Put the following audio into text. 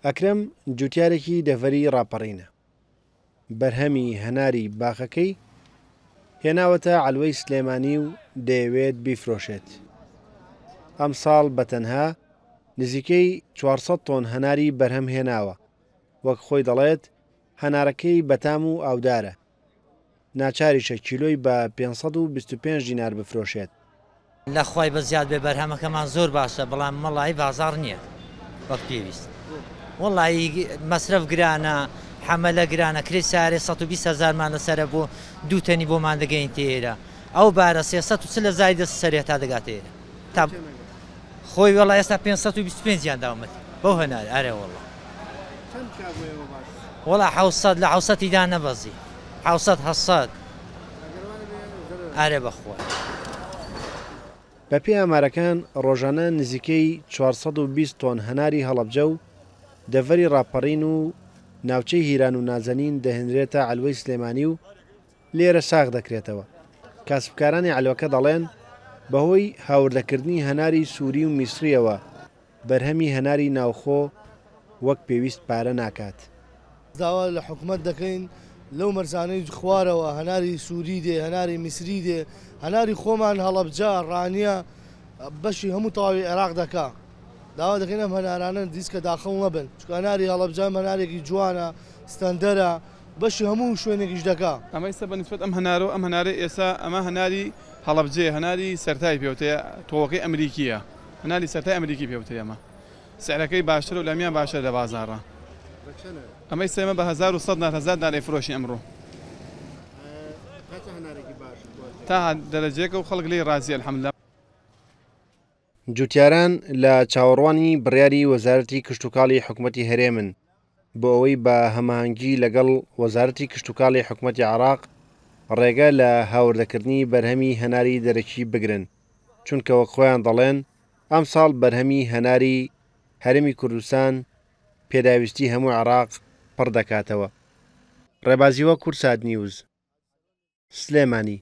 ئەکرەم جوتیارێکی دەڤەری ڕاپەڕینە. بەرهەمی هەناری باخەکەی هێناوەتە عەلوەی سلێمانی و دەیەوێت بیفرۆشێت. ئەم ساڵ بەتەنها نزیکەی 400 تۆن هەناری بەرهەم هێناوە. وەک خۆی دەڵێت هەنارەکەی بەتام و ئاودارە. ناچاریشە کیلۆی بە 525 دینار بفرۆشێت. لە خۆی بە زیاد بێ بەرهەمەکەمان زۆر باشە، بەڵام مەڵای بازاڕ نییە وەک پێویست. وەڵی مەسرف گرانە، حەمەلە گرانە، کرێ سارێ 120,000مان لەسرە بۆ دووتەنی بۆمان دەگەین تێرە. ئەو بارە 300 لە زای دەست سەرێت تا دەگات تێرە. تا خۆی وەڵا ئێستا 525 داومەت بەو هەنارە. ئەرێ وەڵا وەڵا 700 لە 700 دا نەبەزی 700 ئارێ بەخوا. بەپێی ئامارەکان ڕۆژانە نزیکەی 420 تۆن هەناری هەڵەبجە و دەڤەری ڕاپەڕین و ناوچەی هیران و نازەنین دەهێنرێتە عەلوەی سلێمانی و لێرە ساغ دەکرێتەوە. کاسبکارانی عەلوەکە دەڵێن بەهۆی هاوردەکردنی هەناری سووری و میسریەوە بەرهەمی هەناری ناوخۆ وەک پێویست پارە ناکات. داوا لە حکومەت دەکەین لەو مەرزانەی خوارەوە هەناری سووری دێ، هەناری میسری دێ، هەناری خۆمان هەڵەبجە ڕانیە بەشی هەموو تەواوی عێراق دەکا. داوا دەکەین ئەم هەنارانە دیسکە داخەڵ نەبن، چونکە هەناری هەڵەبجە هەنارێکی جوانە، ستەندەرە، بەشی هەموو شوێنێکیش دەکا. ئەمە ئێستا بەنسبەت ئەم هەنارە ئەم هەنارە ئێستا ئەمە هەناری هەڵەبجێ، هەناری سەرتای پێوتەیە، تۆوەکەی ئەمریکیە، هەناری سەرتای ئەمریکی پێوتەیە. ئەمە سعرەکەی باشترە و لەمیان باشترە لە بازاڕە. ئەمە ئێستا بە 1100 دانەی فرۆشی ئەمڕۆ تا دەرەجەیەکە و خەڵک لێی ڕازی ئەلحەمدوللا. جوتیاران لە چاوەڕوانی بڕیاری وەزارەتی کشتتوکاڵی حکوومەتی هەرێمن بۆ ئەوەی بە هەماهەنگی لەگەڵ وەزارەتی کشتتوکاڵی حکوومەتی عێراق ڕێگە لە هاوردەکردنی بەرهەمی هەناری دەرەکی بگرن، چونکەوە خۆیان دەڵێن ئەم ساڵ بەرهەمی هەناری هەرێمی کوردستان پێداویستی هەموو عێراق پڕ دەکاتەوە. ڕێبازیوە کورسات نیوز، سلێمانی.